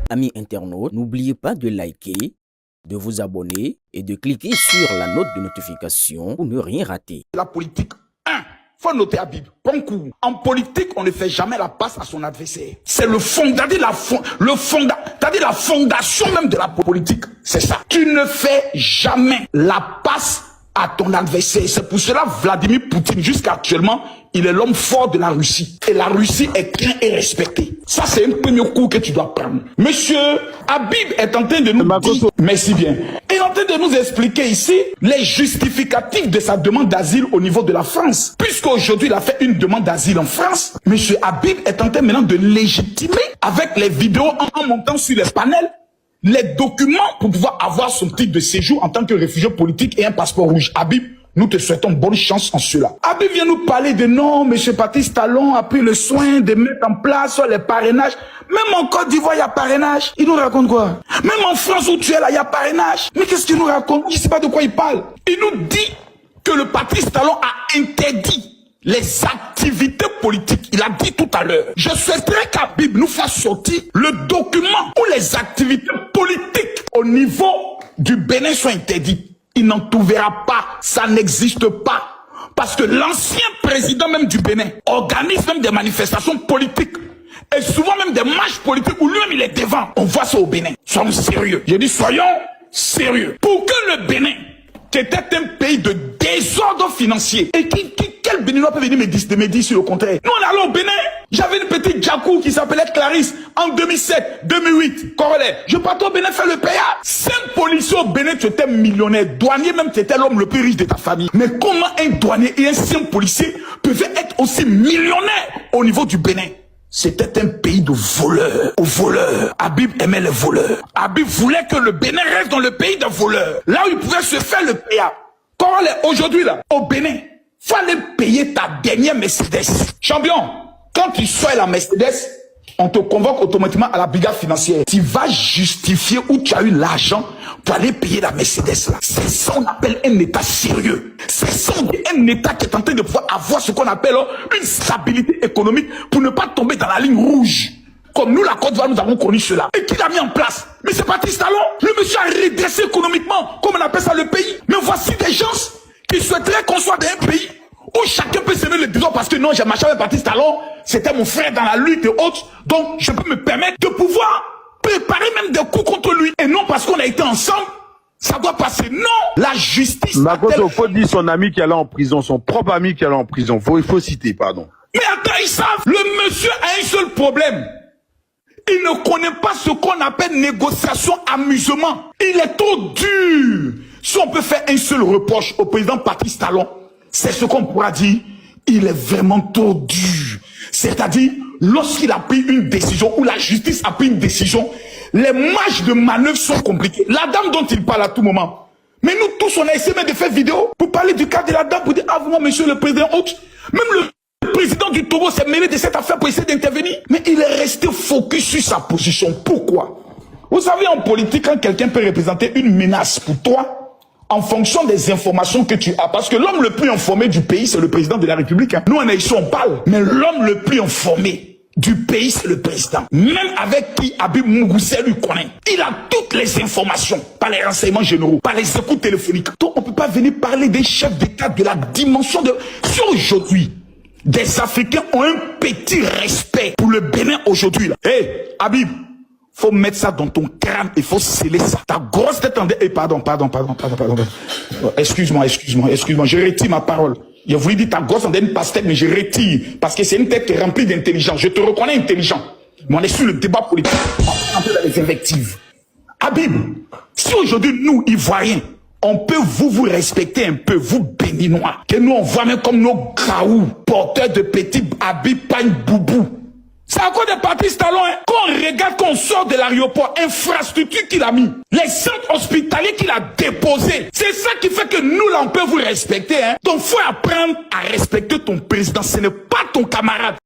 Amis internautes, n'oubliez pas de liker, de vous abonner et de cliquer sur la note de notification pour ne rien rater. La politique, faut noter Habib, concours. En politique, on ne fait jamais la passe à son adversaire. C'est le fondation même de la politique. C'est ça. Tu ne fais jamais la passe à ton adversaire. C'est pour cela Vladimir Poutine, jusqu'à actuellement, il est l'homme fort de la Russie. Et la Russie est craint et respectée. Ça, c'est un premier coup que tu dois prendre. Monsieur Habib est en train de nous dire, merci bien, est en train de nous expliquer ici les justificatifs de sa demande d'asile au niveau de la France. Puisqu'aujourd'hui, il a fait une demande d'asile en France, monsieur Habib est en train maintenant de légitimer avec les vidéos en montant sur les panels les documents pour pouvoir avoir son titre de séjour en tant que réfugié politique et un passeport rouge. Habib, nous te souhaitons bonne chance en cela. Habib vient nous parler de non, M. Patrice Talon a pris le soin de mettre en place les parrainages. Même en Côte d'Ivoire, il y a parrainage. Il nous raconte quoi? Même en France où tu es là, il y a parrainage. Mais qu'est-ce qu'il nous raconte? Je ne sais pas de quoi il parle. Il nous dit que le Patrice Talon a interdit les activités politiques. Il a dit tout à l'heure. Je souhaiterais qu'Habib nous fasse sortir le document où les activités politiques au niveau du Bénin sont interdites. Il n'en trouvera pas. Ça n'existe pas. Parce que l'ancien président même du Bénin organise même des manifestations politiques. Et souvent même des marches politiques où lui-même il est devant. On voit ça au Bénin. Soyons sérieux. J'ai dit soyons sérieux. Pour que le Bénin, qui était un pays de désordre financier, et quel Béninois peut venir me dire sur le contraire? Nous on est allé au Bénin, j'avais une petite Djakou qui s'appelait Clarisse en 2007, 2008, corollaire. Je partais au Bénin faire le péage. 5 policiers au Bénin, tu étais millionnaire. Douanier même, tu étais l'homme le plus riche de ta famille. Mais comment un douanier et un 5 policiers pouvaient être aussi millionnaires au niveau du Bénin? C'était un pays de voleurs, aux voleurs. Habib aimait les voleurs. Habib voulait que le Bénin reste dans le pays des voleurs. Là où il pouvait se faire le péage. Aujourd'hui là, au Bénin, fallait payer ta dernière Mercedes. Champion, quand tu sois la Mercedes, on te convoque automatiquement à la brigade financière. Tu vas justifier où tu as eu l'argent pour aller payer la Mercedes là. C'est ça qu'on appelle un état sérieux. C'est ça un état qui est en train de pouvoir avoir ce qu'on appelle une stabilité économique pour ne pas tomber dans la ligne rouge. Comme nous, la Côte d'Ivoire, nous avons connu cela. Et qui l'a mis en place? Mais c'est Patrice Talon. Le monsieur a redressé économiquement, comme on appelle ça le pays. Mais voici des gens qui souhaiteraient qu'on soit dans un pays où chacun peut s'aimer le disant parce que non, j'ai marché avec Patrice Talon, c'était mon frère dans la lutte et autres, donc je peux me permettre de pouvoir préparer même des coups contre lui. Et non parce qu'on a été ensemble, ça doit passer. Non, la justice... Makoto, faut dire son ami qui allait en prison, son propre ami qui allait en prison. Il faut citer, pardon. Mais attends, ils savent, le monsieur a un seul problème. Il ne connaît pas ce qu'on appelle négociation amusement. Il est trop dur. Si on peut faire un seul reproche au président Patrice Talon, c'est ce qu'on pourra dire, il est vraiment trop dur. C'est-à-dire, lorsqu'il a pris une décision, ou la justice a pris une décision, les marges de manœuvre sont compliquées. La dame dont il parle à tout moment. Mais nous tous, on a essayé de faire vidéo pour parler du cas de la dame, pour dire, ah vous, monsieur le président, autre. Même le président du Togo s'est mêlé de cette affaire pour essayer d'intervenir. Mais il est resté focus sur sa position. Pourquoi? Vous savez, en politique, quand quelqu'un peut représenter une menace pour toi, en fonction des informations que tu as. Parce que l'homme le plus informé du pays, c'est le président de la République. Nous, on est ici, on parle. Mais l'homme le plus informé du pays, c'est le président. Même avec qui Habib Mungoussé lui connaît. Il a toutes les informations, par les renseignements généraux, par les écoutes téléphoniques. Donc, on ne peut pas venir parler des chefs d'État de la dimension de... Si aujourd'hui, des Africains ont un petit respect pour le Bénin aujourd'hui. Hé, Habib, faut mettre ça dans ton crâne, il faut sceller ça. Ta grosse tête en... pardon. Excuse-moi, je retire ma parole. Je voulais dire ta grosse en une pastèque, mais je retire. Parce que c'est une tête remplie d'intelligence. Je te reconnais intelligent. Mais on est sur le débat politique. On peut dans les invectives. Habib, si aujourd'hui, nous, Ivoiriens, on peut vous respecter un peu, vous Béninois, que nous, on voit même comme nos graous, porteurs de petits Habib, pagne, boubou. C'est à cause de Patrice Talon, hein. Quand on regarde, quand on sort de l'aéroport, infrastructure qu'il a mis, les centres hospitaliers qu'il a déposés, c'est ça qui fait que nous, là, on peut vous respecter, hein. Donc, faut apprendre à respecter ton président. Ce n'est pas ton camarade.